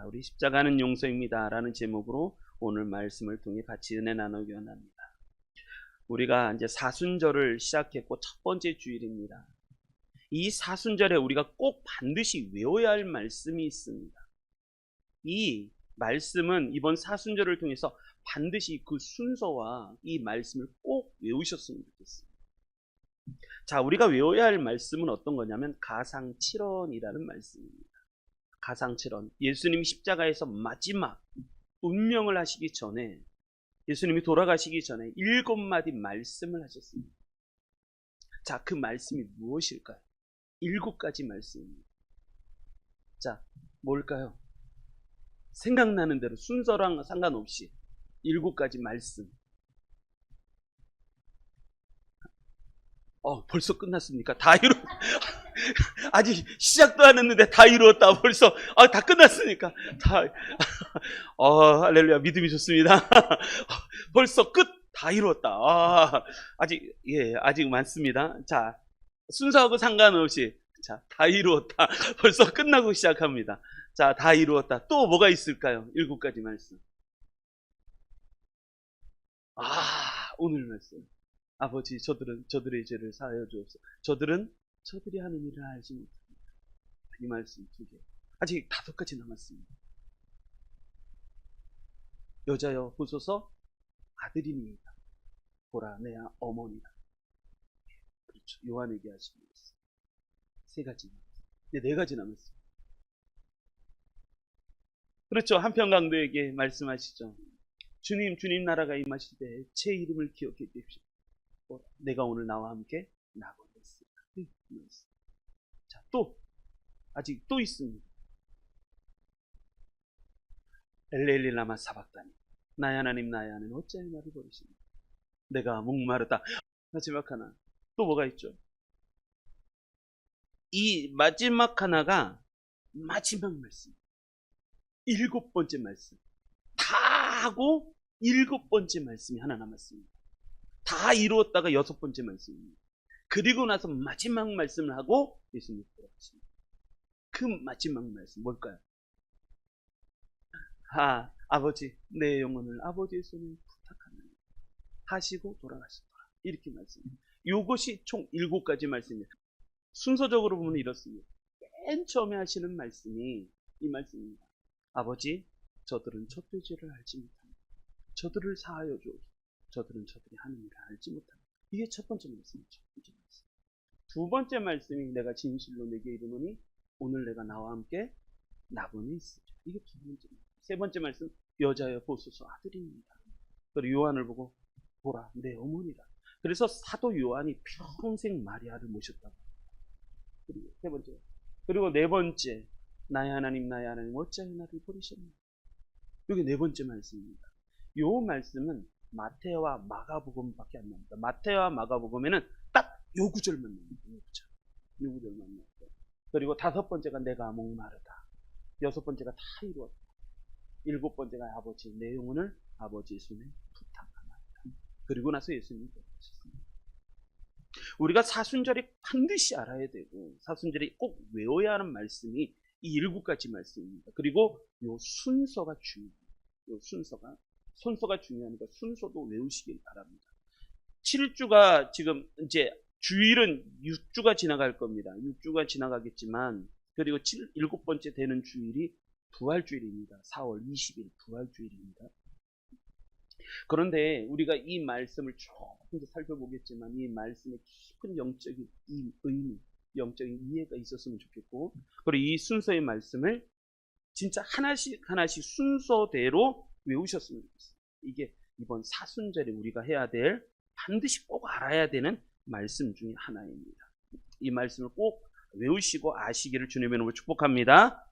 자, 우리 십자가는 용서입니다 라는 제목으로 오늘 말씀을 통해 같이 은혜 나누기 원합니다. 우리가 이제 사순절을 시작했고 첫 번째 주일입니다. 이 사순절에 우리가 꼭 반드시 외워야 할 말씀이 있습니다. 이 말씀은 이번 사순절을 통해서 반드시 그 순서와 이 말씀을 꼭 외우셨으면 좋겠습니다. 자, 우리가 외워야 할 말씀은 어떤 거냐면 가상칠언이라는 말씀입니다. 가상칠언. 예수님이 십자가에서 마지막 운명을 하시기 전에, 예수님이 돌아가시기 전에 7마디 말씀을 하셨습니다. 자, 그 말씀이 무엇일까요? 7가지 말씀입니다. 자, 뭘까요? 생각나는 대로 순서랑 상관없이 7가지 말씀. 벌써 끝났습니까? 다 아직 시작도 안 했는데 다 이루었다. 벌써 다 끝났으니까 다 할렐루야, 믿음이 좋습니다. 벌써 끝 다 이루었다. 아직 많습니다. 자, 순서하고 상관없이 자, 다 이루었다. 벌써 끝나고 시작합니다. 자, 다 이루었다. 또 뭐가 있을까요? 7가지 말씀. 오늘 말씀. 아버지, 저들의 죄를 사하여 주옵소서. 저들이 하는 일을 알지 못합니다. 이 말씀 2개. 아직 5가지 남았습니다. 여자여 보소서, 아들이니이다. 보라, 내 어머니라. 그렇죠. 요한에게 하신 말씀. 3가지 남았습니다. 4가지 남았습니다. 그렇죠. 한평강도에게 말씀하시죠. 주님 나라가 임하실 때 제 이름을 기억해 주십시오. 내가 오늘 나와 함께 낙원에 있습니다. 자, 아직 또 있습니다. 엘레일리 라마 사박다니, 나의 하나님 어찌하여 나를 버리십니까? 내가 목마르다. 마지막 하나. 또 뭐가 있죠? 이 마지막 하나가 마지막 말씀. 7번째 말씀. 다 하고 7번째 말씀이 하나 남았습니다. 다 이루었다가 6번째 말씀입니다. 그리고 나서 마지막 말씀을 하고 예수님이 돌아가십니다. 그 마지막 말씀 뭘까요? 아버지, 내 영혼을 아버지의 손에 부탁하노니 하시고 돌아가시더라. 이렇게 말씀입니다. 이것이 총 7가지 말씀입니다. 순서적으로 보면 이렇습니다. 맨 처음에 하시는 말씀이 이 말씀입니다. 아버지, 저들은 첫 죄를 알지 못합니다. 저들을 사하여 주옵소서. 저들이 하는 일을 알지 못합니다. 이게 첫 번째 말씀이죠. 두 번째 말씀이 내가 진실로 내게 이르노니 오늘 내가 나와 함께 낙원에 있으리라. 이게 두 번째 말씀. 세 번째 말씀, 여자여 보소서, 아들입니다. 그리고 요한을 보고 보라, 내 어머니라. 그래서 사도 요한이 평생 마리아를 모셨다고. 그리고 세 번째. 그리고 네 번째, 나의 하나님 어찌하여 나를 버리셨나. 이게 네 번째 말씀입니다. 이 말씀은 마태와 마가복음밖에 안 나옵니다. 마태와 마가복음에는 딱 요 구절만 나옵니다. 요 구절만 나옵니다. 그리고 5번째가 내가 목마르다. 6번째가 다 이루었다. 7번째가 아버지, 내 영혼을 아버지의 손에 부탁합니다. 그리고 나서 예수님이 돌아가셨습니다. 우리가 사순절에 반드시 알아야 되고 사순절에 꼭 외워야 하는 말씀이 이 7가지 말씀입니다. 그리고 요 순서가 중요합니다. 요 순서가 중요하니까 순서도 외우시길 바랍니다. 7주가 지금 이제 주일은 6주가 지나갈 겁니다. 6주가 지나가겠지만 그리고 7번째 되는 주일이 부활주일입니다. 4월 20일 부활주일입니다. 그런데 우리가 이 말씀을 조금 더 살펴보겠지만 이 말씀의 깊은 영적인 의미, 영적인 이해가 있었으면 좋겠고, 그리고 이 순서의 말씀을 진짜 하나씩 순서대로 외우셨으면 좋겠습니다. 이게 이번 사순절에 우리가 해야 될, 반드시 꼭 알아야 되는 말씀 중에 하나입니다. 이 말씀을 꼭 외우시고 아시기를 주님의 이름으로 축복합니다.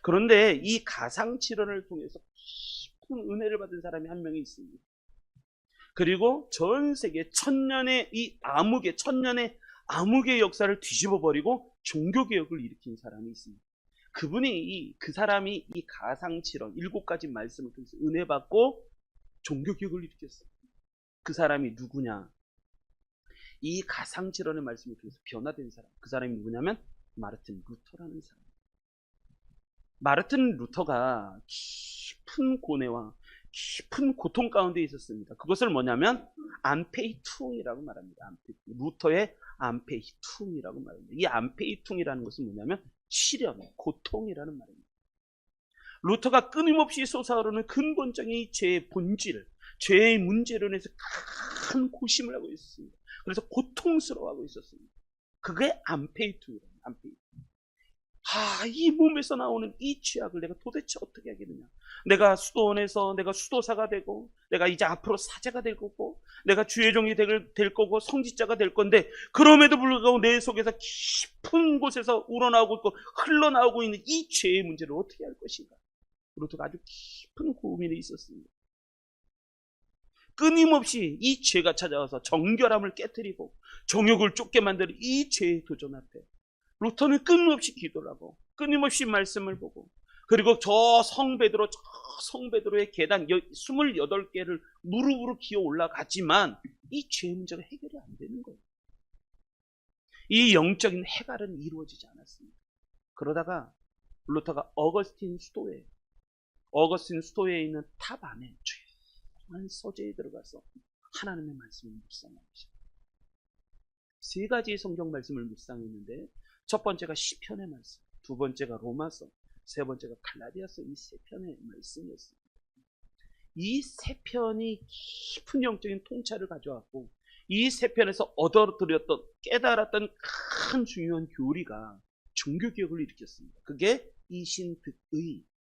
그런데 이 가상칠언을 통해서 깊은 은혜를 받은 사람이 한 명이 있습니다. 그리고 전 세계 천년의 암흑의 역사를 뒤집어버리고 종교개혁을 일으킨 사람이 있습니다. 그 사람이 이 가상칠언 7가지 말씀을 통해서 은혜 받고 종교개혁을 일으켰어요. 그 사람이 누구냐? 이 가상칠언의 말씀을 통해서 변화된 사람. 그 사람이 누구냐면 마르틴 루터라는 사람. 마르틴 루터가 깊은 고뇌와 깊은 고통 가운데 있었습니다. 그것을 뭐냐면 안페이퉁이라고 말합니다. 루터의 안페이퉁이라고 말합니다. 이 안페이퉁이라는 것은 뭐냐면 시련, 고통이라는 말입니다. 루터가 끊임없이 솟아오르는 근본적인 죄의 본질, 죄의 문제로 인해서 큰 고심을 하고 있었습니다. 그래서 고통스러워하고 있었습니다. 그게 안페이퉁이라는 안페이퉁. 이 몸에서 나오는 이 죄악을 내가 도대체 어떻게 하겠느냐. 내가 수도원에서 내가 수도사가 되고, 내가 이제 앞으로 사제가 될 거고, 내가 주의 종이 될 거고, 성직자가 될 건데, 그럼에도 불구하고 내 속에서 깊은 곳에서 우러나오고 있고, 흘러나오고 있는 이 죄의 문제를 어떻게 할 것인가. 루터가 아주 깊은 고민이 있었습니다. 끊임없이 이 죄가 찾아와서 정결함을 깨뜨리고, 정욕을 쫓게 만드는 이 죄의 도전 앞에, 루터는 끊임없이 기도를 하고 끊임없이 말씀을 보고, 그리고 저 성베드로의 계단 28개를 무릎으로 기어 올라가지만 이 죄 문제가 해결이 안 되는 거예요. 이 영적인 해갈은 이루어지지 않았습니다. 그러다가 루터가 어거스틴 수도에 있는 탑 안에 조용한 서재에 들어가서 하나님의 말씀을 묵상하고 있습니다. 세 가지의 성경 말씀을 묵상했는데, 첫 번째가 시편의 말씀, 두 번째가 로마서, 세 번째가 갈라디아서, 이 세 편의 말씀이었습니다. 이 세 편이 깊은 영적인 통찰을 가져왔고, 이 세 편에서 얻어들였던, 깨달았던 큰 중요한 교리가 종교개혁을 일으켰습니다. 그게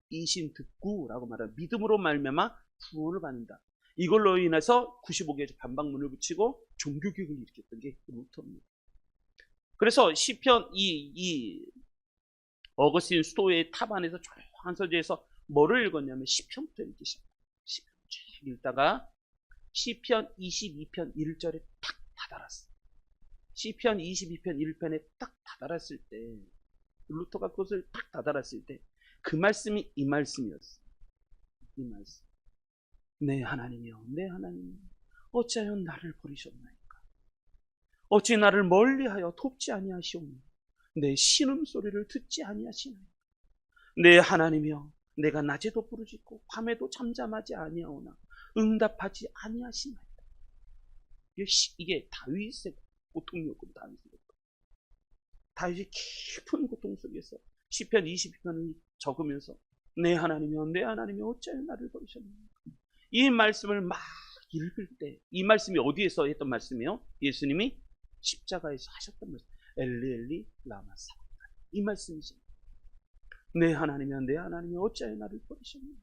이신득구라고 말하는 믿음으로 말미암아 구원을 받는다. 이걸로 인해서 95개의 반박문을 붙이고 종교개혁을 일으켰던 게 루터입니다. 그래서 시편 어거스틴 수도의 탑 안에서 조용한 서재에서 뭐를 읽었냐면 시편부터 읽기 시작합니다. 시편 쭉 읽다가 시편 22편 1절에 딱 다다랐어요. 시편 22편 1편에 딱 다다랐을 때, 루터가 그것을 딱 다다랐을 때 그 말씀이 이 말씀이었어요. 이 말씀. 내 하나님이여, 내 하나님이여, 어찌하여 나를 버리셨나이까? 어찌 나를 멀리하여 돕지 아니하시오며 내 신음소리를 듣지 아니하시나이까? 내 하나님이여, 내가 낮에도 부르짖고 밤에도 잠잠하지 아니하오나 응답하지 아니하시나이까? 이게 다윗의 고통이었고, 다윗이 깊은 고통 속에서 시편 22편을 적으면서 내 하나님이여, 내 하나님이여, 어찌하여 나를 버리셨나이까? 이 말씀을 막 읽을 때, 이 말씀이 어디에서 했던 말씀이에요? 예수님이 십자가에서 하셨던 말씀. 엘리 엘리 라마 사박다니. 이 말씀이죠. 내 하나님이여, 내 하나님이여, 어찌하여 나를 버리셨나이까?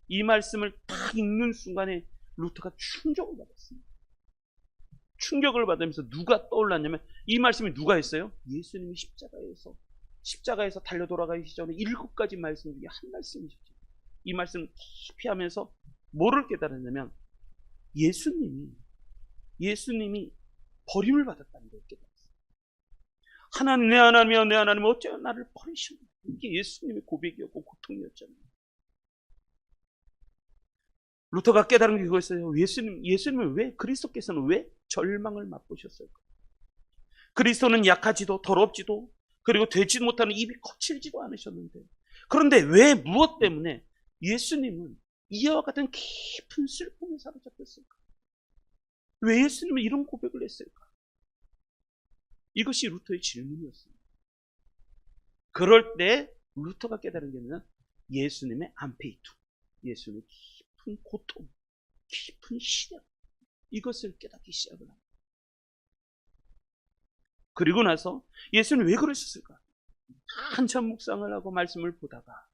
이 말씀을 딱 읽는 순간에 루터가 충격을 받았습니다. 충격을 받으면서 누가 떠올랐냐면, 이 말씀이 누가 했어요? 예수님이 십자가에서 달려 돌아가기 전에 7가지 말씀 중에 한 말씀이셨죠. 이 말씀을 깊이 하면서 뭐를 깨달았냐면, 예수님이 버림을 받았다는 걸 깨달았어요. 하나님, 내 하나님이여, 내 하나님, 어찌하여 나를 버리셨나? 이게 예수님의 고백이었고 고통이었잖아요. 루터가 깨달은 게 그거였어요. 예수님은 왜, 그리스도께서는 왜 절망을 맛보셨을까? 그리스도는 약하지도 더럽지도 그리고 되지 못하는 입이 거칠지도 않으셨는데, 그런데 왜, 무엇 때문에 예수님은 이와 같은 깊은 슬픔에 사로잡혔을까? 왜 예수님은 이런 고백을 했을까? 이것이 루터의 질문이었습니다. 그럴 때 루터가 깨달은 게 뭐냐? 예수님의 안페이투, 예수님의 깊은 고통, 깊은 시련, 이것을 깨닫기 시작을 합니다. 그리고 나서 예수님이 왜 그러셨을까? 한참 묵상을 하고 말씀을 보다가,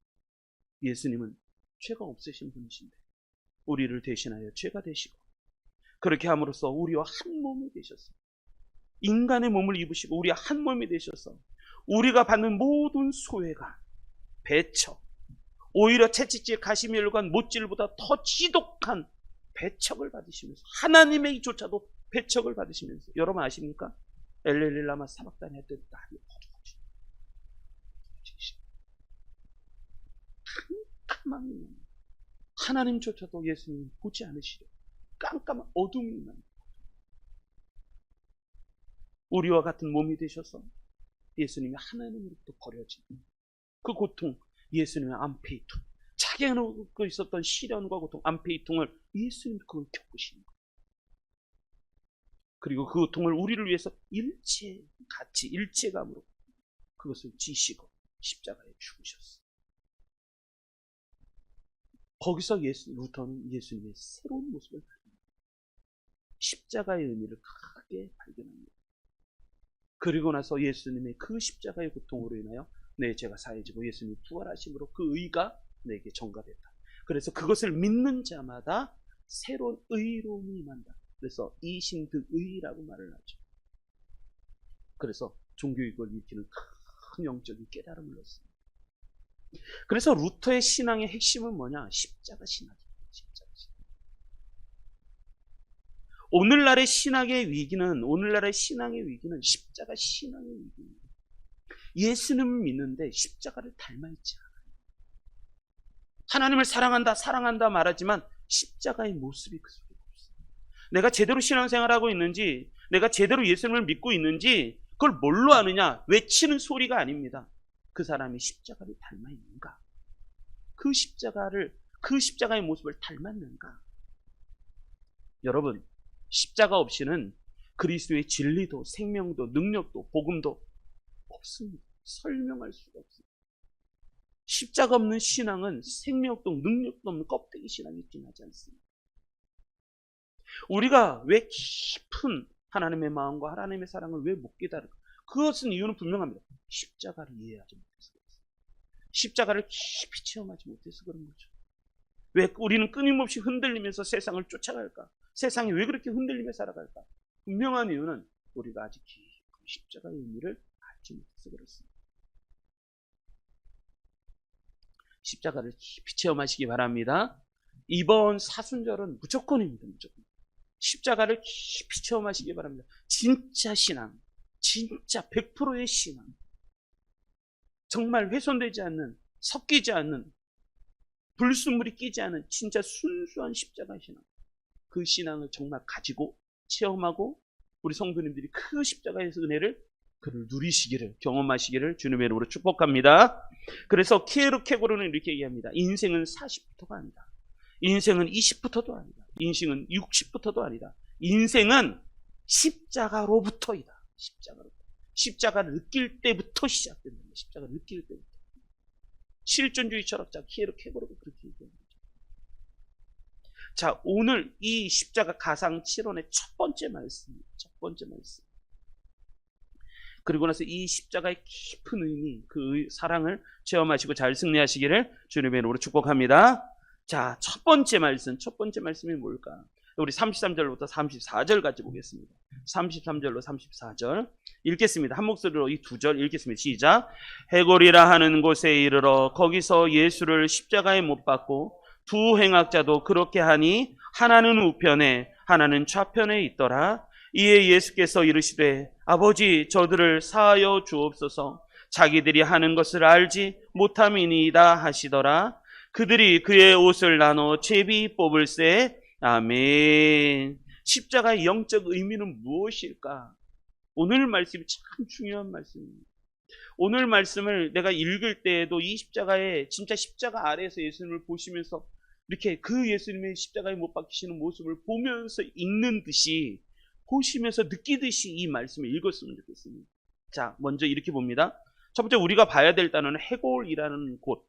예수님은 죄가 없으신 분이신데 우리를 대신하여 죄가 되시고, 그렇게 함으로써 우리와 한 몸이 되셨어. 인간의 몸을 입으시고 우리와 한 몸이 되셔서 우리가 받는 모든 소외가, 배척, 오히려 채찍질, 가시면류관, 못질보다 더 지독한 배척을 받으시면서, 하나님의 이조차도 배척을 받으시면서, 여러분 아십니까? 엘렐릴라마 사박단에 했던 날이 깜깜한, 하나님조차도 예수님 보지 않으시려 깜깜한 어둠이 난, 우리와 같은 몸이 되셔서 예수님이 하나님으로부터 버려진 그 고통, 예수님의 안페이통, 자기가 겪고 있었던 시련과 고통, 안페이통을 예수님이 그걸 겪으시는 거예요. 그리고 그 고통을 우리를 위해서 같이 일체감으로 그것을 지시고 십자가에 죽으셨어요. 거기서 루터는 예수님의 새로운 모습을 발견합니다. 십자가의 의미를 크게 발견합니다. 그리고 나서 예수님의 그 십자가의 고통으로 인하여 내 죄가 사해지고 예수님이 부활하심으로 그 의가 내게 전가됐다. 그래서 그것을 믿는 자마다 새로운 의로움이 임한다. 그래서 이신득의라고 말을 하죠. 그래서 종교이익을 일으키는 큰 영적인 깨달음을 얻습니다. 그래서 루터의 신앙의 핵심은 뭐냐? 십자가 신학입니다. 십자가 신학. 오늘날의 신앙의 위기는 십자가 신앙의 위기입니다. 예수님을 믿는데 십자가를 닮아있지 않아요. 하나님을 사랑한다 말하지만 십자가의 모습이 그 속에 없어요. 내가 제대로 신앙생활하고 있는지, 내가 제대로 예수님을 믿고 있는지 그걸 뭘로 아느냐? 외치는 소리가 아닙니다. 그 사람이 십자가를 닮아있는가? 그 십자가의 모습을 닮았는가? 여러분, 십자가 없이는 그리스도의 진리도 생명도 능력도 복음도 없습니다. 설명할 수가 없습니다. 십자가 없는 신앙은 생명도 능력도 없는 껍데기 신앙이 지나지 않습니다. 우리가 왜 깊은 하나님의 마음과 하나님의 사랑을 왜 못 깨달을까? 그것은 이유는 분명합니다. 십자가를 이해하지 못해서 그렇습니다. 십자가를 깊이 체험하지 못해서 그런 거죠. 왜 우리는 끊임없이 흔들리면서 세상을 쫓아갈까? 세상이 왜 그렇게 흔들리며 살아갈까? 분명한 이유는 우리가 아직 깊은 십자가의 의미를 알지 못해서 그렇습니다. 십자가를 깊이 체험하시기 바랍니다. 이번 사순절은 무조건입니다. 무조건. 십자가를 깊이 체험하시기 바랍니다. 진짜 신앙, 진짜 100%의 신앙, 정말 훼손되지 않는, 섞이지 않는, 불순물이 끼지 않은 진짜 순수한 십자가 신앙, 그 신앙을 정말 가지고 체험하고 우리 성도님들이 그 십자가의 은혜를 그를 누리시기를, 경험하시기를 주님의 이름으로 축복합니다. 그래서 키에르케고르는 이렇게 얘기합니다. 인생은 40부터가 아니다. 인생은 20부터도 아니다. 인생은 60부터도 아니다. 인생은 십자가로부터이다. 십자가를 느낄 때부터 시작된다. 십자가를 느낄 때부터. 실존주의 철학자 키에르케고르가 그렇게 얘기합니다. 자, 오늘 이 십자가 가상 7원의 첫 번째 말씀입니다. 첫 번째 말씀. 그리고 나서 이 십자가의 깊은 의미, 그 사랑을 체험하시고 잘 승리하시기를 주님의 이름으로 축복합니다. 자, 첫 번째 말씀이 뭘까? 우리 33절부터 34절까지 보겠습니다. 33절로 34절 읽겠습니다. 한 목소리로 이 두 절 읽겠습니다. 시작. 해골이라 하는 곳에 이르러 거기서 예수를 십자가에 못 박고 두 행악자도 그렇게 하니 하나는 우편에 하나는 좌편에 있더라. 이에 예수께서 이르시되 아버지 저들을 사하여 주옵소서. 자기들이 하는 것을 알지 못함이니이다 하시더라. 그들이 그의 옷을 나눠 제비 뽑을세. 아멘. 십자가의 영적 의미는 무엇일까? 오늘 말씀이 참 중요한 말씀입니다. 오늘 말씀을 내가 읽을 때에도 이 십자가에 진짜 십자가 아래에서 예수님을 보시면서 이렇게 그 예수님의 십자가에 못 박히시는 모습을 보면서 읽는 듯이 보시면서 느끼듯이 이 말씀을 읽었으면 좋겠습니다. 자, 먼저 이렇게 봅니다. 첫 번째 우리가 봐야 될 단어는 해골이라는 곳,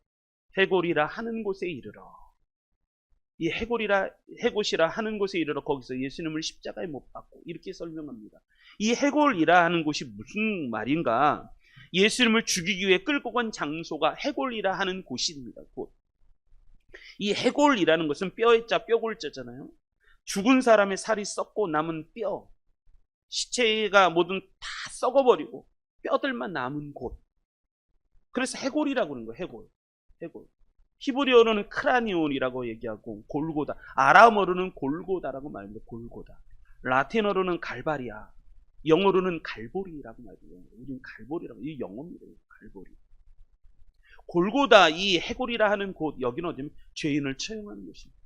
해골이라 하는 곳에 이르러. 이 해골이라 하는 곳에 이르러 거기서 예수님을 십자가에 못 박고 이렇게 설명합니다. 이 해골이라 하는 곳이 무슨 말인가? 예수님을 죽이기 위해 끌고 간 장소가 해골이라 하는 곳입니다. 곳. 이 해골이라는 것은 뼈의 자, 뼈골자잖아요. 죽은 사람의 살이 썩고 남은 뼈, 시체가 모든 다 썩어버리고 뼈들만 남은 곳. 그래서 해골이라고 하는 거예요. 해골. 히브리어로는 크라니온이라고 얘기하고 골고다, 아람어로는 골고다라고 말합니다. 골고다. 라틴어로는 갈바리아, 영어로는 갈보리라고 말해요. 우리는 갈보리라고, 이 영어입니다. 갈보리. 골고다, 이 해골이라 하는 곳, 여기는 어디면 죄인을 처형하는 곳입니다.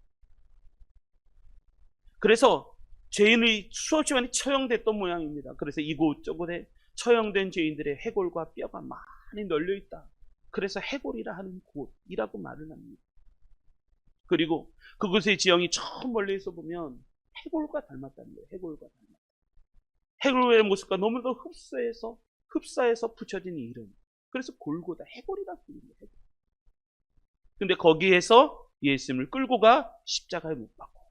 그래서 죄인의 수없이 많이 처형됐던 모양입니다. 그래서 이곳저곳에 처형된 죄인들의 해골과 뼈가 많이 널려 있다. 그래서 해골이라 하는 곳이라고 말을 합니다. 그리고 그곳의 지형이 저 멀리에서 보면 해골과 닮았다는 거예요. 해골과 닮았다. 해골의 모습과 너무도 흡사해서 붙여진 이름. 그래서 골고다 해골이라고 부르는 거예요. 근데 거기에서 예수님을 끌고 가 십자가에 못 박고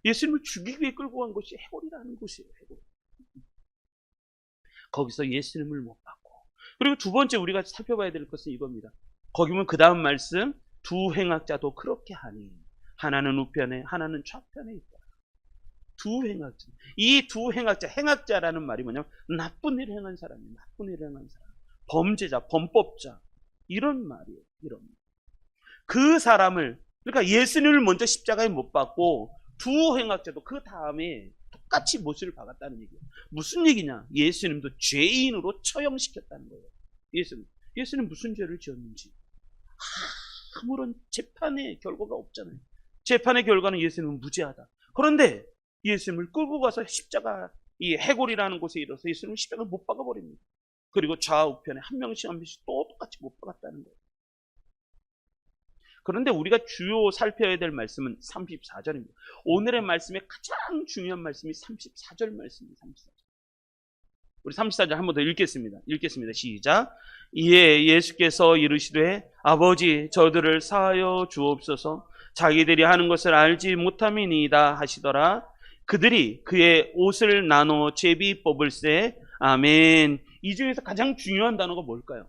예수님을 죽이기 위해 끌고 간 곳이 해골이라는 곳이에요. 해골. 거기서 예수님을 못 박고. 그리고 두 번째 우리가 살펴봐야 될 것은 이겁니다. 거기 보면 그 다음 말씀, 두 행악자도 그렇게 하니 하나는 우편에 하나는 좌편에 있다. 두 행악자. 이 두 행악자, 행악자라는 말이 뭐냐면 나쁜 일을 행한 사람이에요. 나쁜 일을 행한 사람. 범죄자, 범법자. 이런 말이에요. 이런. 그 사람을, 그러니까 예수님을 먼저 십자가에 못 박고 두 행악자도 그 다음에 똑같이 못을 박았다는 얘기예요. 무슨 얘기냐? 예수님도 죄인으로 처형시켰다는 거예요. 예수님 무슨 죄를 지었는지 아무런 재판의 결과가 없잖아요. 재판의 결과는 예수님은 무죄하다. 그런데 예수님을 끌고 가서 십자가, 이 해골이라는 곳에 이르러서 예수님을 십자가에 못 박아버립니다. 그리고 좌우편에 한 명씩 한 명씩 또 똑같이 못 박았다는 거예요. 그런데 우리가 주요 살펴야 될 말씀은 34절입니다. 오늘의 말씀의 가장 중요한 말씀이 34절 말씀입니다. 34절. 우리 34절 한 번 더 읽겠습니다. 시작. 이에 예수께서 이르시되 아버지 저들을 사하여 주옵소서 자기들이 하는 것을 알지 못함이니이다 하시더라. 그들이 그의 옷을 나눠 제비 뽑을세. 아멘. 이 중에서 가장 중요한 단어가 뭘까요?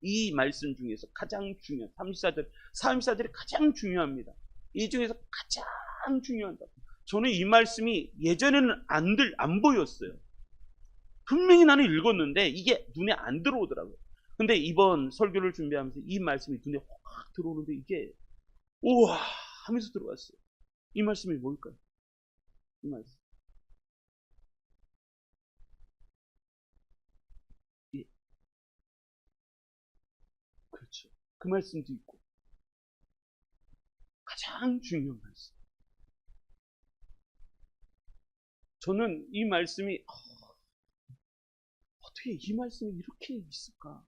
이 말씀 중에서 가장 중요한 34절이 가장 중요합니다. 이 중에서 가장 중요한 단어. 저는 이 말씀이 예전에는 안 보였어요. 분명히 나는 읽었는데 이게 눈에 안 들어오더라고요. 근데 이번 설교를 준비하면서 이 말씀이 눈에 확 들어오는데 이게 우와 하면서 들어왔어요. 이 말씀이 뭘까요? 이 말씀. 예. 그렇죠. 그 말씀도 있고 가장 중요한 말씀. 저는 이 말씀이 어떻게 이 말씀이 이렇게 있을까?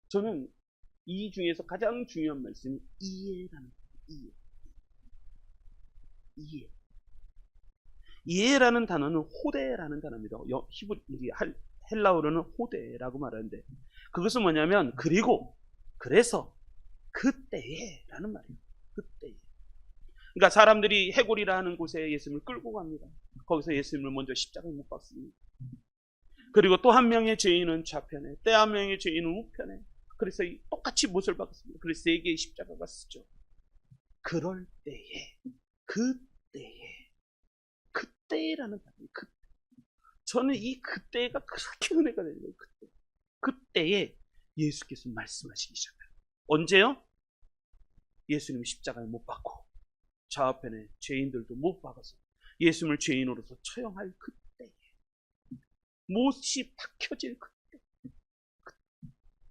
저는 이 중에서 가장 중요한 말씀이 이해라는 거예요. 이해. 이해라는 단어는 호대라는 단어입니다. 헬라어로는 호대라고 말하는데 그것은 뭐냐면 그래서 그때에라는 말이에요. 그때에. 그러니까 사람들이 해골이라 하는 곳에 예수님을 끌고 갑니다. 거기서 예수님을 먼저 십자가에 못 박습니다. 그리고 또 한 명의 죄인은 좌편에, 또 한 명의 죄인은 우편에. 그래서 똑같이 못을 박았습니다. 그래서 세 개의 십자가가 쓰죠. 그럴 때에, 그때라는 단어예요. 저는 이 그때가 그렇게 은혜가 되는 거예요. 그때에 예수께서 말씀하시기 시작해요. 언제요? 예수님이 십자가에 못 박고 좌우편에 죄인들도 못 박아서 예수님을 죄인으로서 처형할 그때에, 못이 박혀질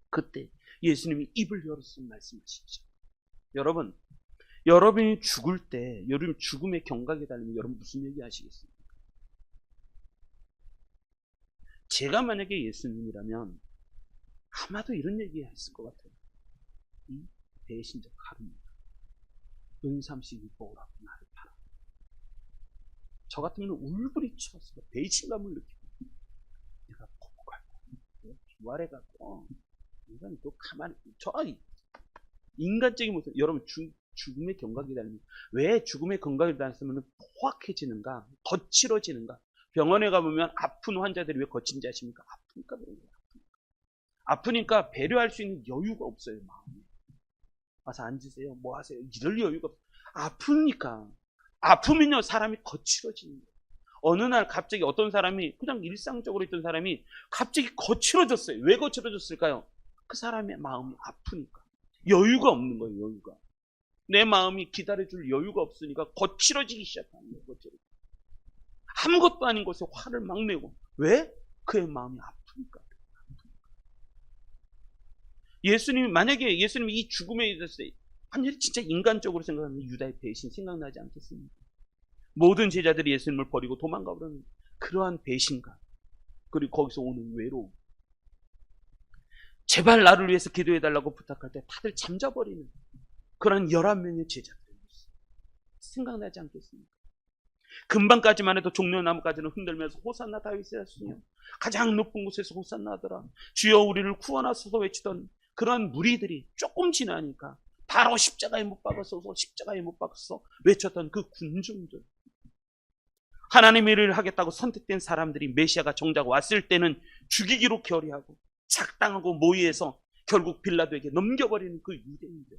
그때 예수님이 입을 열어서 말씀하시죠. 여러분이 죽을 때, 여러분 죽음의 경각에 달리면 여러분 무슨 얘기 하시겠습니까? 제가 만약에 예수님이라면 아마도 이런 얘기 했을 것 같아요. 이 배신자 칼입니다. 은삼씩 입어오라고 나를 팔아. 저 같으면 울부리쳐서 배신감을 느끼고 내가 거북하고 부활해갖고 인간이 또 가만히 인간적인 모습. 여러분 죽음의 경각이 달립니다. 왜 죽음의 경각이 달렸으면 포악해지는가, 거칠어지는가? 병원에 가보면 아픈 환자들이 왜 거친지 아십니까? 아프니까 그런 거예요. 아프니까 배려할 수 있는 여유가 없어요. 마음에. 와서 앉으세요. 뭐 하세요? 이럴 여유가 없어요. 아프니까. 아프면요 사람이 거칠어지는 거예요. 어느 날 갑자기 어떤 사람이 그냥 일상적으로 있던 사람이 갑자기 거칠어졌어요. 왜 거칠어졌을까요? 그 사람의 마음이 아프니까. 여유가 없는 거예요. 여유가. 내 마음이 기다려줄 여유가 없으니까 거칠어지기 시작하는 거예요. 아무것도 아닌 것에 화를 막 내고. 왜? 그의 마음이 아프니까. 만약에 예수님이 이 죽음에 있었을 때 완전히 진짜 인간적으로 생각하면 유다의 배신 생각나지 않겠습니까? 모든 제자들이 예수님을 버리고 도망가 버리는 그러한 배신감, 그리고 거기서 오는 외로움. 제발 나를 위해서 기도해달라고 부탁할 때 다들 잠자버리는 그런 11명의 제자들이 있어요. 생각나지 않겠습니까? 금방까지만 해도 종려나무까지는 흔들면서 호산나 다윗의 자손이여, 가장 높은 곳에서 호산나 하더라, 주여 우리를 구원하소서 외치던 그런 무리들이 조금 지나니까 바로 십자가에 못 박아서서 십자가에 못 박아서 외쳤던 그 군중들, 하나님의 일을 하겠다고 선택된 사람들이 메시아가 정작 왔을 때는 죽이기로 결의하고 작당하고 모의해서 결국 빌라도에게 넘겨버리는 그 유대인들,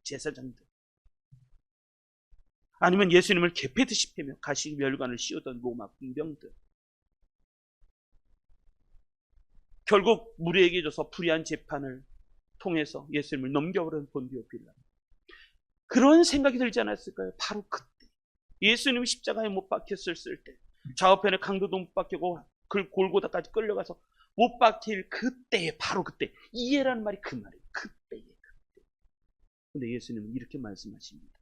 제사장들, 아니면 예수님을 개패듯이 패며 가시 멸관을 씌우던 로마 군병들, 결국 무리에게 줘서 불의한 재판을 통해서 예수님을 넘겨버린 본디오 빌라도. 그런 생각이 들지 않았을까요? 바로 그때 예수님이 십자가에 못 박혔을 때, 좌우편에 강도도 못 박히고 골고다까지 끌려가서 못 박힐 그때에, 바로 그때, 이해라는 말이 그 말이에요. 그때에, 그때. 근데 예수님은 이렇게 말씀하십니다.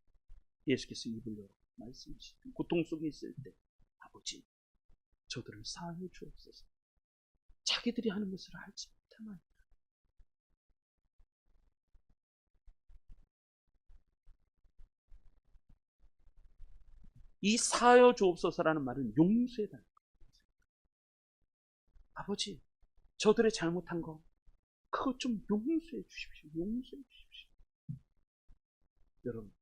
예수께서 입을 열어 말씀하시고 고통 속에 있을 때, 아버지, 저들을 사하여 주옵소서. 자기들이 하는 것을 알지 못하나이다. 이 사하여 주옵소서라는 말은 용서해달라는 거예요. 아버지, 저들의 잘못한 거 그것 좀 용서해 주십시오. 용서해 주십시오. 여러분,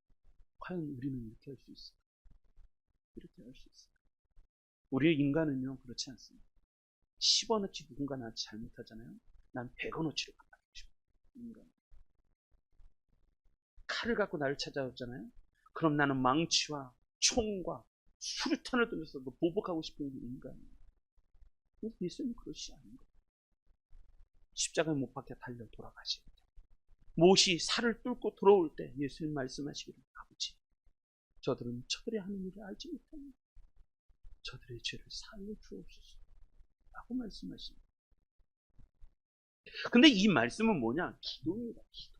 과연 우리는 이렇게 할 수 있을까? 이렇게 할 수 있을까? 우리 인간은요, 그렇지 않습니다. 10원어치 누군가 나한테 잘못하잖아요. 난 100원어치를 갚아주고 싶어요. 인간. 칼을 갖고 나를 찾아왔잖아요. 그럼 나는 망치와 총과 수류탄을 던져서 보복하고 싶은 게 인간이에요. 근데 예수님은 그러시지 않은 거예요. 십자가에 못 박혀 달려 돌아가실 때, 못이 살을 뚫고 들어올 때 예수님 말씀하시기를, 아버지, 저들은 저들이 하는 일을 알지 못합니다. 저들의 죄를 사하여 주옵소서 라고 말씀하십니다. 근데 이 말씀은 뭐냐? 기도입니다. 기도.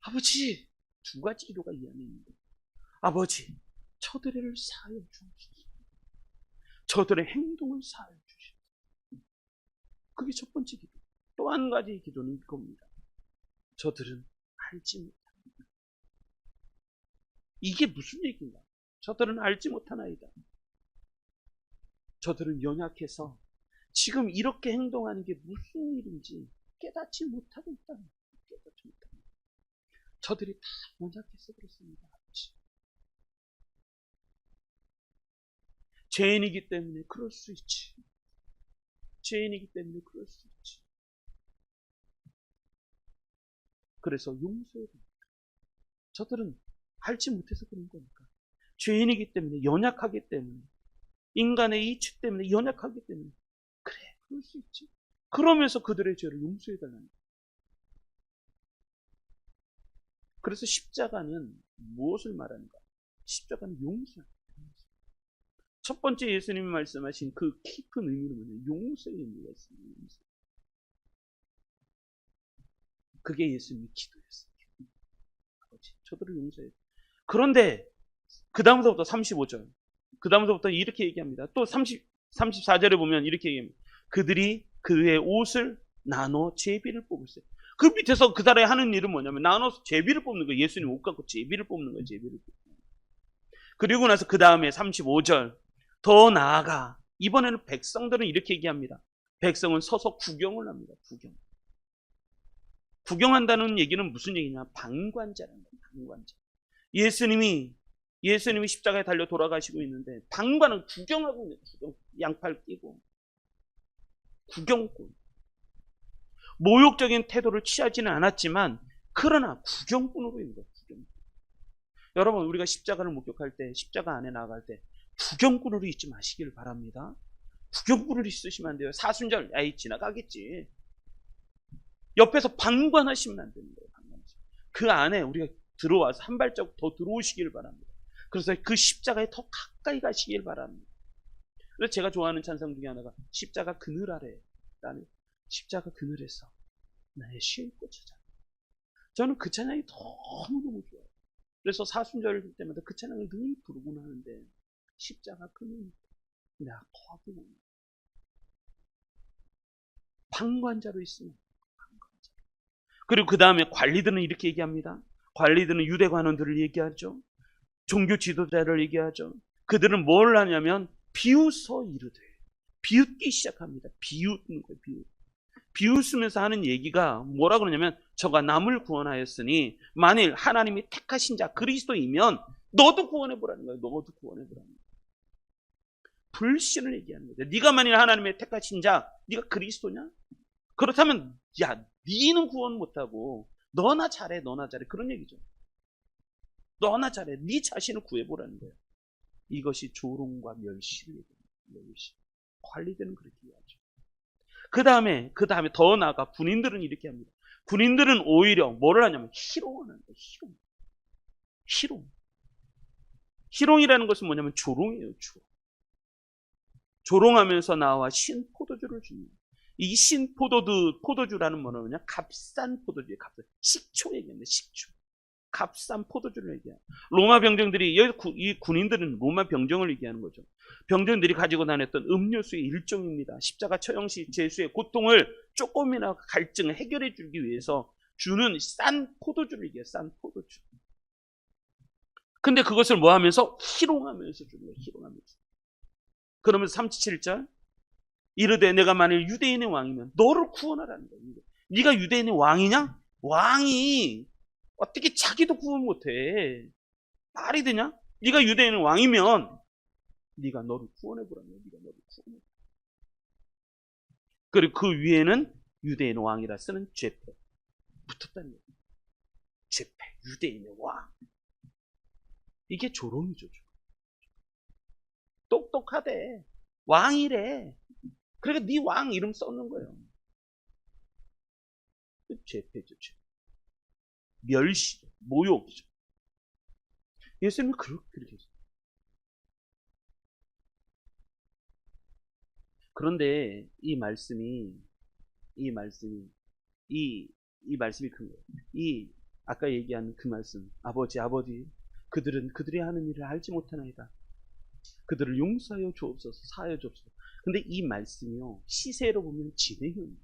아버지, 두 가지 기도가 이 안에 있는데, 아버지, 저들을 사하여 주옵소서. 저들의 행동을 사하여 주십시오. 그게 첫 번째 기도. 또 한 가지 기도는 이겁니다. 저들은 알지 못합니다. 이게 무슨 얘기인가? 저들은 알지 못하나이다. 저들은 연약해서 지금 이렇게 행동하는 게 무슨 일인지 깨닫지 못하고 있다는 거예요. 깨닫지 못하고. 저들이 다 연약해서 그렇습니다. 아버지. 죄인이기 때문에 그럴 수 있지. 죄인이기 때문에 그럴 수 있지. 그래서 용서해야 됩니다. 저들은 알지 못해서 그런 거니까. 죄인이기 때문에, 연약하기 때문에, 인간의 이치 때문에, 연약하기 때문에, 그래, 그럴 수 있지. 그러면서 그들의 죄를 용서해달라는 거예요. 그래서 십자가는 무엇을 말하는가? 십자가는 용서입니다. 첫 번째 예수님이 말씀하신 그 깊은 의미는 뭐냐면 용서의 의미가 있습니다. 용서. 그게 예수님의 기도였어요. 아버지, 저들을 용서해. 그런데 그 다음서부터 35절, 그 다음서부터 이렇게 얘기합니다. 또 34절에 보면 이렇게 얘기합니다. 그들이 그의 옷을 나눠 제비를 뽑으세요. 그 밑에서 그 달에 하는 일은 뭐냐면 나눠서 제비를 뽑는 거예요. 예수님 옷 갖고 제비를 뽑는 거예요. 제비를 뽑는 거예요. 그리고 나서 그 다음에 35절, 더 나아가 이번에는 백성들은 이렇게 얘기합니다. 백성은 서서 구경을 합니다. 구경. 구경한다는 얘기는 무슨 얘기냐? 방관자라는 거예요. 방관자. 예수님이 십자가에 달려 돌아가시고 있는데 방관은 구경하고 있는 거예요. 양팔 끼고. 구경꾼. 모욕적인 태도를 취하지는 않았지만 그러나 구경꾼으로 있는 거예요. 구경꾼. 여러분, 우리가 십자가를 목격할 때, 십자가 안에 나아갈 때 구경꾼으로 있지 마시길 바랍니다. 구경꾼으로 있으시면 안 돼요. 사순절, 에이, 지나가겠지. 옆에서 방관하시면 안 되는 거예요. 방관하시면. 그 안에 우리가 들어와서 한 발자국 더 들어오시길 바랍니다. 그래서 그 십자가에 더 가까이 가시길 바랍니다. 그래서 제가 좋아하는 찬송 중에 하나가 십자가 그늘 아래, 나는 십자가 그늘에서 나의 쉴 곳 찾아. 저는 그 찬양이 너무너무 좋아요. 그래서 사순절 때마다 그 찬양을 늘 부르곤 하는데, 십자가 그늘 내가 거기 옵니다. 방관자로 있으면 그리고 그 다음에 관리들은 이렇게 얘기합니다. 관리들은 유대 관원들을 얘기하죠. 종교 지도자를 얘기하죠. 그들은 뭘 하냐면 비웃어 이르되, 비웃기 시작합니다. 비웃는 거예요. 비웃으면서 하는 얘기가 뭐라 그러냐면, 저가 남을 구원하였으니 만일 하나님이 택하신 자 그리스도이면 너도 구원해보라는 거예요. 너도 구원해보라는 거예요. 불신을 얘기하는 거죠. 네가 만일 하나님의 택하신 자, 네가 그리스도냐? 그렇다면 야, 네는 구원 못하고 너나 잘해, 너나 잘해, 그런 얘기죠. 너나 잘해, 네 자신을 구해보라는 거예요. 이것이 조롱과 멸시를 얘기합니다. 멸시. 관리들은 그렇게 얘기하죠. 그 다음에 더 나아가 군인들은 이렇게 합니다. 군인들은 오히려 뭐를 하냐면 희롱을 하는 거예요. 희롱이라는 것은 뭐냐면 조롱이에요. 조롱하면서 나와 신 포도주를 줍니다. 이 신 포도주라는 뭐냐? 값싼 포도주예요. 값싼 식초 얘기합니다. 식초. 값싼 포도주를 얘기해요. 로마 병정들이, 이 군인들은 로마 병정을 얘기하는 거죠. 병정들이 가지고 다녔던 음료수의 일종입니다. 십자가 처형시 제수의 고통을 조금이나 갈증을 해결해 주기 위해서 주는 싼 포도주를 얘기해요. 싼 포도주. 근데 그것을 뭐 하면서? 희롱하면서 주는 거예요. 희롱하면서. 그러면서 37절 이르되 내가 만일 유대인의 왕이면 너를 구원하라는 거예요. 네가 유대인의 왕이냐? 왕이 어떻게 자기도 구원 못해? 말이 되냐? 네가 유대인의 왕이면 네가 너를 구원해보라는 거야. 네가 너를 구원해. 그리고 그 위에는 유대인의 왕이라 쓰는 죄패 붙었다는 거예요. 죄패, 유대인의 왕. 이게 조롱이죠. 똑똑하대. 왕이래. 그러니까 네 왕 이름 써놓은 거예요. 죄패죠. 죄. 멸시죠. 모욕이죠. 예수님은 그렇게 했어요. 그런데 이 말씀이 큰 거예요. 아까 얘기한 그 말씀, 아버지 그들이 하는 일을 알지 못하나이다. 그들을 용서하여 주옵소서, 사하여 주옵소서. 근데 이 말씀이요, 시세로 보면 진행형입니다.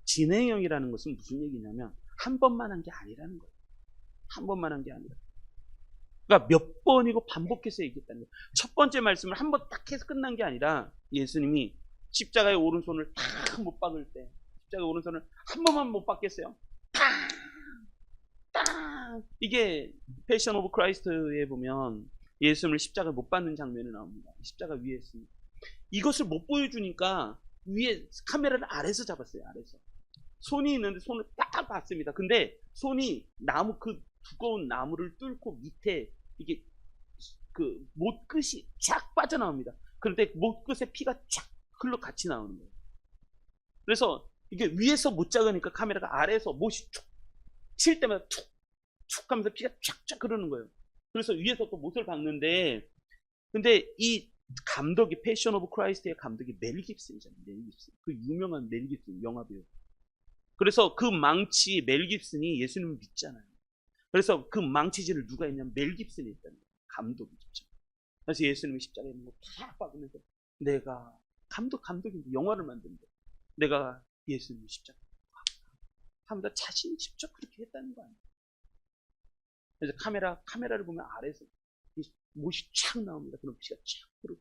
진행형이라는 것은 무슨 얘기냐면 한 번만 한 게 아니라는 거예요. 한 번만 한 게 아니라. 그러니까 몇 번이고 반복해서 얘기했다는 거예요. 첫 번째 말씀을 한 번 딱 해서 끝난 게 아니라, 예수님이 십자가의 오른손을 탁 못 박을 때, 십자가의 오른손을 한 번만 못 박겠어요? 딱! 이게 패션 오브 크라이스트에 보면 예수님을 십자가에 못 박는 장면이 나옵니다. 십자가 위에 있습니다. 이것을 못 보여주니까 위에 카메라를 아래에서 잡았어요. 아래에서. 손이 있는데 손을 딱 봤습니다. 근데 손이 그 두꺼운 나무를 뚫고 밑에 이게 그 못끝이 쫙 빠져나옵니다. 그런데 못끝에 피가 쫙 흘러 같이 나오는 거예요. 그래서 이게 위에서 못 잡으니까 카메라가 아래에서 못이 툭 칠 때마다 툭 하면서 피가 쫙쫙 흐르는 거예요. 그래서 위에서 또 못을 박는데, 근데 이 감독이, 패션 오브 크라이스트의 감독이 멜 깁슨이잖아요. 멜 깁슨. 그 유명한 멜 깁슨 영화배우. 그래서 그 망치, 멜 깁슨이 예수님을 믿잖아요. 그래서 그 망치질을 누가 했냐면 멜 깁슨이 했다는 거예요. 감독이 직접. 그래서 예수님이 십자가에 있는 거 탁 박으면서, 내가 감독인데 영화를 만드는데 내가 예수님을 십자가에 하면서 자신이 직접 그렇게 했다는 거 아니에요. 그래서 카메라를 보면 아래에서 못이 촥 나옵니다. 그럼 피가 촥 흐르고.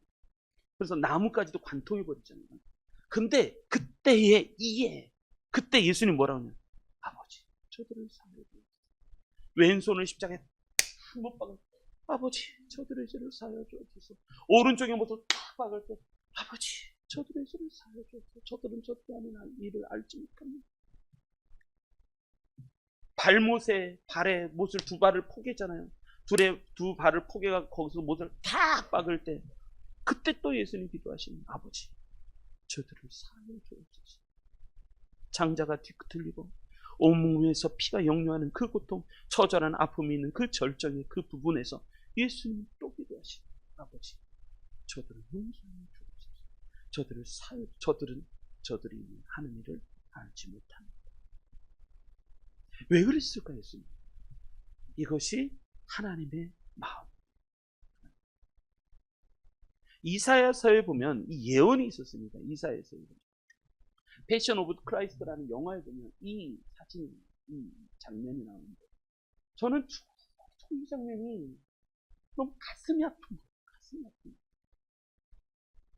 그래서 나무까지도 관통해버렸잖아요. 근데 그때 예수님 뭐라고 하냐? 아버지, 저들을 사하여 주옵소서. 왼손을 십자가에 못 박을 때, 아버지, 저들의 죄를 사하여 주옵소서. 오른쪽에 못을 탁 박을 때, 아버지, 저들의 죄를 사하여 주옵소서. 저들은 저들이 하는 일을 알지 못합니다. 발에 못을 두 발을 포개잖아요. 두 발을 포개가 거기서 못을 탁 박을 때, 그때 또 예수님 기도하시는, 아버지, 저들을 사하여 주옵소서. 장자가 뒤틀리고 온몸에서 피가 역류하는 그 고통, 처절한 아픔이 있는 그 절정의 그 부분에서 예수님 또 기도하시는, 아버지, 저들을 용서하여 주옵소서. 저들이 하는 일을 알지 못합니다. 왜 그랬을까요, 예수님? 이것이 하나님의 마음. 이사야서에 보면 이 예언이 있었습니다. 이사야서에 보면 패션 오브 크라이스트라는 영화에 보면 이 사진, 이 장면이 나오는데 저는 이 장면이 너무 가슴이 아픈 거예요. 가슴이 아픈 거예요.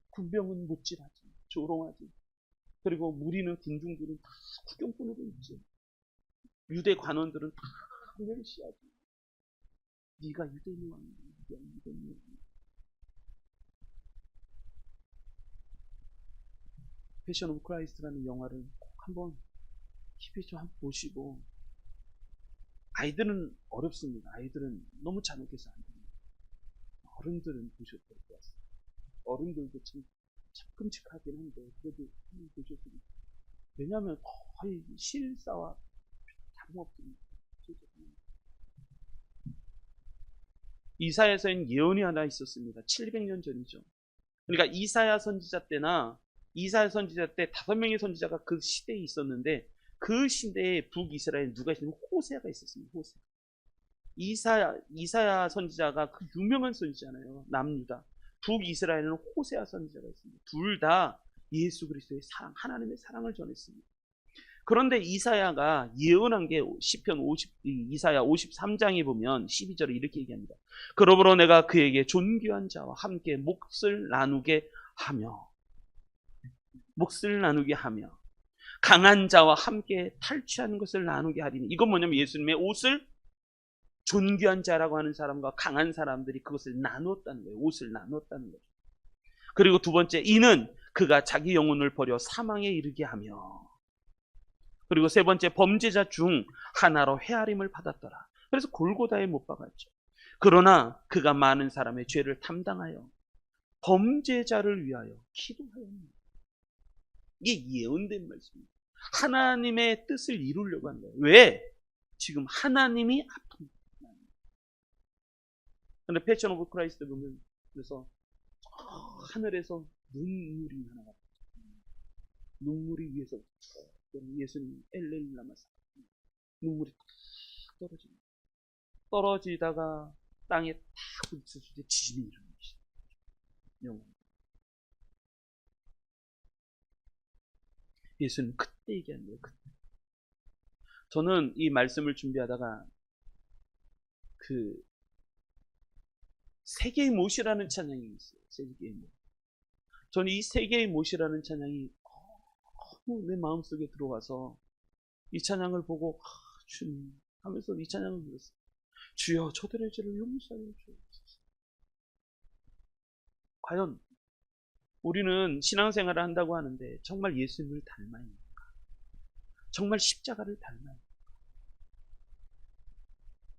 군병은 못질하지, 조롱하지. 그리고 무리는 군중들은 다 구경꾼으로 있지. 유대 관원들은 다 멸시하지. 네가 유대인이 왔냐, 네가 유대인이 왔냐. 패션 오브 크라이스트라는 영화를 꼭 한번 깊이 좀 한번 보시고, 아이들은 어렵습니다. 아이들은 너무 잔혹해서 안 됩니다. 어른들은 보셔도 될 것 같습니다. 어른들도 참 끔찍하긴 한데 그래도 한번 보셨으면. 왜냐하면 거의 실사와 다름없습니다. 이사야서엔 예언이 하나 있었습니다. 700년 전이죠. 그러니까 이사야 선지자 때나 이사야 선지자 때 5명의 선지자가 그 시대에 있었는데 그 시대에 북이스라엘 누가 있었냐면 호세아가 있었습니다. 호세. 이사야 선지자가 그 유명한 선지자잖아요. 남유다. 북이스라엘은 호세아 선지자가 있습니다. 둘 다 예수 그리스도의 사랑, 하나님의 사랑을 전했습니다. 그런데 이사야가 예언한 게 시편 50, 이사야 53장에 보면 12절에 이렇게 얘기합니다. 그러므로 내가 그에게 존귀한 자와 함께 몫을 나누게 하며 강한 자와 함께 탈취하는 것을 나누게 하리니. 이건 뭐냐면 예수님의 옷을 존귀한 자라고 하는 사람과 강한 사람들이 그것을 나누었다는 거예요. 옷을 나누었다는 거죠. 그리고 두 번째, 이는 그가 자기 영혼을 버려 사망에 이르게 하며. 그리고 세 번째, 범죄자 중 하나로 헤아림을 받았더라. 그래서 골고다에 못 박았죠. 그러나 그가 많은 사람의 죄를 담당하여 범죄자를 위하여 기도하였습니다. 이게 예언된 말씀입니다. 하나님의 뜻을 이루려고 한 거예요. 왜? 지금 하나님이 아픕니다. 그런데 패션 오브 크라이스트 보면 그래서 하늘에서 눈물이 하나가 눈물이 위에서 예수님 엘렐라마사 눈물이 탁 떨어집니다. 떨어지다가 땅에 탁 부딪혔을 때 지진이 일어나기 시작합니다. 예수님 그때 얘기한 거예요. 그때. 저는 이 말씀을 준비하다가 그 세계의 못이라는 찬양이 있어요. 세계의 못. 저는 이 세계의 못이라는 찬양이 너무 내 마음속에 들어와서 이 찬양을 보고 주님 하면서 이 찬양을 불렀어요. 주여 저들의 죄를 용서하여 주옵소서. 과연 우리는 신앙생활을 한다고 하는데 정말 예수님을 닮아야 합니까? 정말 십자가를 닮아야 합니까?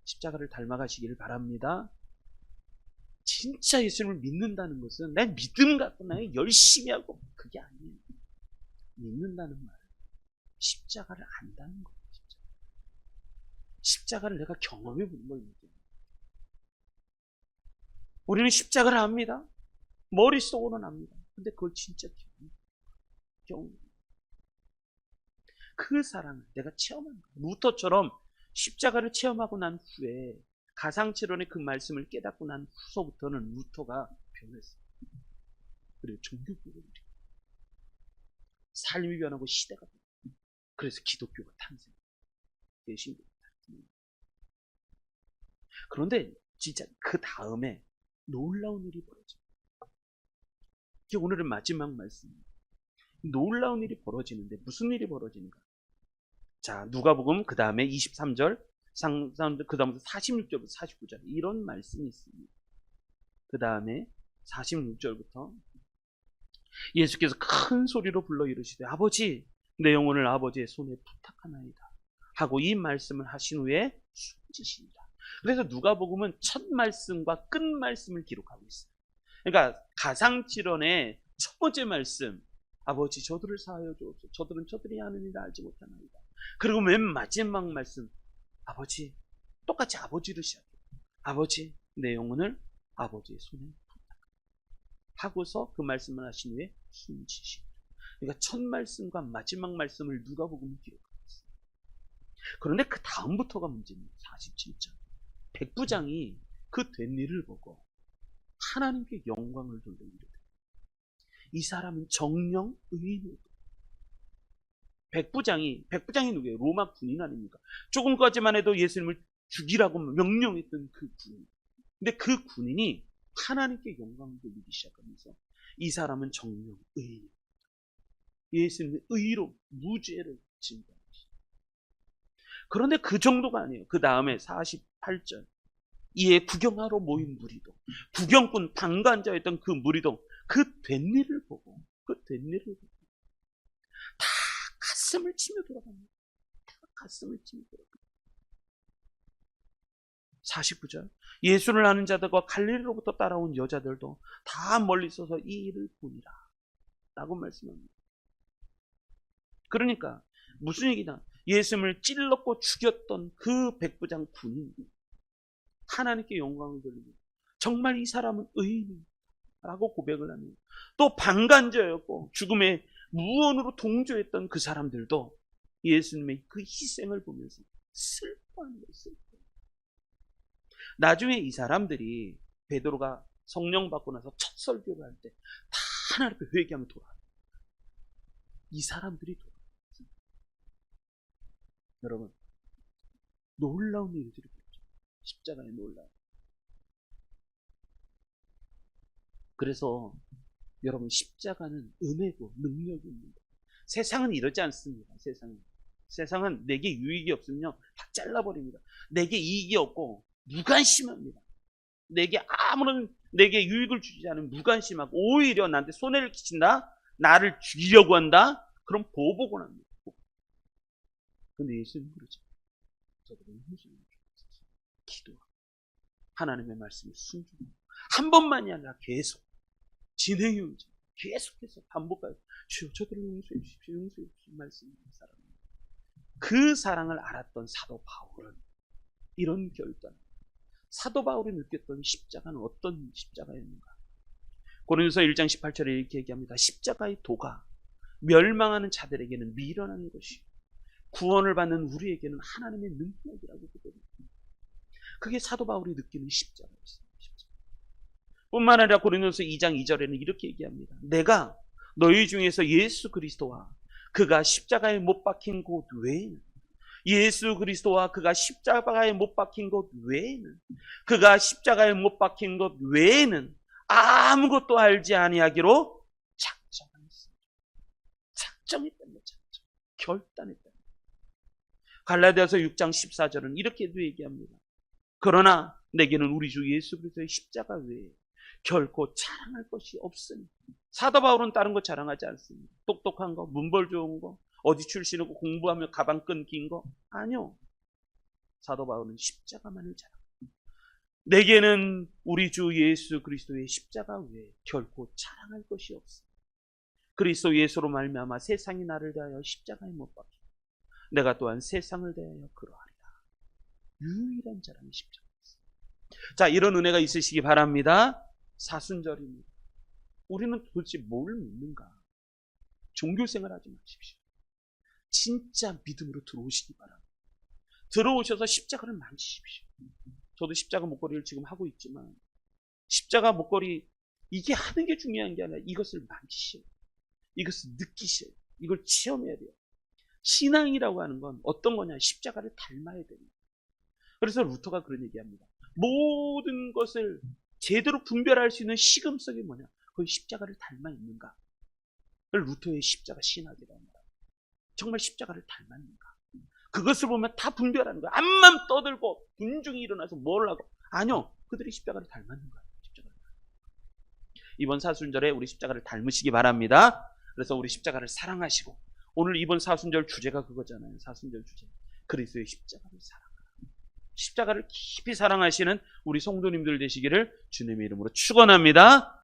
십자가를 닮아가시기를 바랍니다. 진짜 예수님을 믿는다는 것은 내 믿음 갖고 나 열심히 하고 그게 아니에요. 믿는다는 말은 십자가를 안다는 거예요. 십자가를 내가 경험해 본 거예요. 우리는 십자가를 압니다. 머릿속으로는 압니다. 근데 그걸 진짜 경험. 그 사랑을 내가 체험한 거예요. 루터처럼 십자가를 체험하고 난 후에 가상치론의 그 말씀을 깨닫고 난 후서부터는 루터가 변했어요. 그리고 종교교회를 일으켰어요. 삶이 변하고 시대가 변하고 그래서 기독교가 탄생해요. 신교가 탄생해요. 그런데 진짜 그 다음에 놀라운 일이 벌어져요. 이게 오늘은 마지막 말씀입니다. 놀라운 일이 벌어지는데 무슨 일이 벌어지는가? 자, 누가복음 그 다음에 23절 그 다음부터 46절부터 49절 이런 말씀이 있습니다. 그 다음에 46절부터 예수께서 큰 소리로 불러 이르시되 아버지 내 영혼을 아버지의 손에 부탁하나이다 하고 이 말씀을 하신 후에 숨지십니다. 그래서 누가복음은 첫 말씀과 끝 말씀을 기록하고 있어요. 그러니까 가상칠언의 첫 번째 말씀 아버지 저들을 사하여 주옵소서 저들은 저들이 하는 일을 알지 못하나이다. 그리고 맨 마지막 말씀 아버지 똑같이 아버지를 시작해요. 아버지 내 영혼을 아버지의 손에 하고서 그 말씀을 하신 후에 숨지십니다. 그러니까 첫 말씀과 마지막 말씀을 누가복음이 기록하고 있어요. 그런데 그 다음부터가 문제입니다. 47장 백부장이 그 된 일을 보고 하나님께 영광을 돌리게 됩니다. 이 사람은 정령 의인이고 백부장이 누구예요? 로마 군인 아닙니까? 조금까지만 해도 예수님을 죽이라고 명령했던 그 군인. 근데 그 군인이 하나님께 영광을 돌리기 시작하면서 이 사람은 정령 의인, 예수님의 의로 무죄를 진단했어요. 그런데 그 정도가 아니에요. 그 다음에 48절, 이에 구경하러 모인 무리도, 구경꾼 방관자였던 그 무리도 그 된 일을 보고 다 가슴을 치며 돌아갑니다. 다 가슴을 치며 돌아갑니다. 49절, 예수를 아는 자들과 갈릴리로부터 따라온 여자들도 다 멀리 서서 이 일을 보니라 라고 말씀합니다. 그러니까 무슨 얘기냐, 예수님을 찔렀고 죽였던 그 백부장 군인, 하나님께 영광을 돌리고 정말 이 사람은 의인이라고 고백을 하며, 또 방관자였고 죽음의 무언으로 동조했던 그 사람들도 예수님의 그 희생을 보면서 슬퍼하는 거예요. 슬퍼. 나중에 이 사람들이 베드로가 성령 받고 나서 첫 설교를 할 때 다 하나님 앞에 회개하며 돌아와요. 이 사람들이 돌아와요. 여러분, 놀라운 일들이 보죠. 십자가의 놀라움. 그래서 여러분, 십자가는 은혜고 능력입니다. 세상은 이러지 않습니다. 세상은 내게 유익이 없으면요 다 잘라버립니다. 내게 이익이 없고 무관심합니다. 내게 유익을 주지 않으면 무관심하고, 오히려 나한테 손해를 끼친다, 나를 죽이려고 한다, 그럼 보복을 합니다. 근데 예수님은 그러죠. 저들은 무슨 기도하고 하나님의 말씀을 순종하고, 한 번만이 아니라 계속 진행해 오죠. 계속해서 반복하여 주여 저들을 용서해 주십시오, 용서해 주십시오 말씀하는 사람입니다. 그 사랑을 알았던 사도 바울은 이런 결단, 사도 바울이 느꼈던 십자가는 어떤 십자가였는가? 고린도서 1장 18절에 이렇게 얘기합니다. 십자가의 도가 멸망하는 자들에게는 미련한 것이, 구원을 받는 우리에게는 하나님의 능력이라고 고백합니다. 그게 사도 바울이 느끼는 십자가였어요. 뿐만 아니라 고린도서 2장 2절에는 이렇게 얘기합니다. 내가 너희 중에서 예수 그리스도와 그가 십자가에 못 박힌 곳 외에는, 예수 그리스도와 그가 십자가에 못 박힌 것 외에는, 그가 십자가에 못 박힌 것 외에는 아무것도 알지 아니하기로 작정했습니다. 작정했답니다. 결단했답니다. 갈라디아서 6장 14절은 이렇게도 얘기합니다. 그러나 내게는 우리 주 예수 그리스도의 십자가 외에 결코 자랑할 것이 없으니. 사도 바울은 다른 거 자랑하지 않습니다. 똑똑한 거, 문벌 좋은 거, 어디 출신이고 공부하며 가방 끈긴 거, 아니요. 사도 바울은 십자가만을 자랑합니다. 내게는 우리 주 예수 그리스도의 십자가 외에 결코 자랑할 것이 없어. 그리스도 예수로 말미암아 세상이 나를 대하여 십자가에 못 박히고 내가 또한 세상을 대하여 그러하리라. 유일한 자랑이 십자가였습니다. 자, 이런 은혜가 있으시기 바랍니다. 사순절입니다. 우리는 도대체 뭘 믿는가? 종교생활 하지 마십시오. 진짜 믿음으로 들어오시기 바랍니다. 들어오셔서 십자가를 만지십시오. 저도 십자가 목걸이를 지금 하고 있지만, 십자가 목걸이, 이게 하는 게 중요한 게 아니라 이것을 만지셔야 돼요. 이것을 느끼셔야 돼요. 이걸 체험해야 돼요. 신앙이라고 하는 건 어떤 거냐? 십자가를 닮아야 됩니다. 그래서 루터가 그런 얘기합니다. 모든 것을 제대로 분별할 수 있는 시금석이 뭐냐? 거의 십자가를 닮아 있는가? 루터의 십자가 신학이라고 합니다. 정말 십자가를 닮았는가? 그것을 보면 다 분별하는 거야. 암만 떠들고 분중이 일어나서 뭘 하고, 아니요, 그들이 십자가를 닮았는 거예요. 십자가를. 이번 사순절에 우리 십자가를 닮으시기 바랍니다. 그래서 우리 십자가를 사랑하시고, 오늘 이번 사순절 주제가 그거잖아요. 사순절 주제, 그리스도의 십자가를 사랑하라. 십자가를 깊이 사랑하시는 우리 성도님들 되시기를 주님의 이름으로 축원합니다.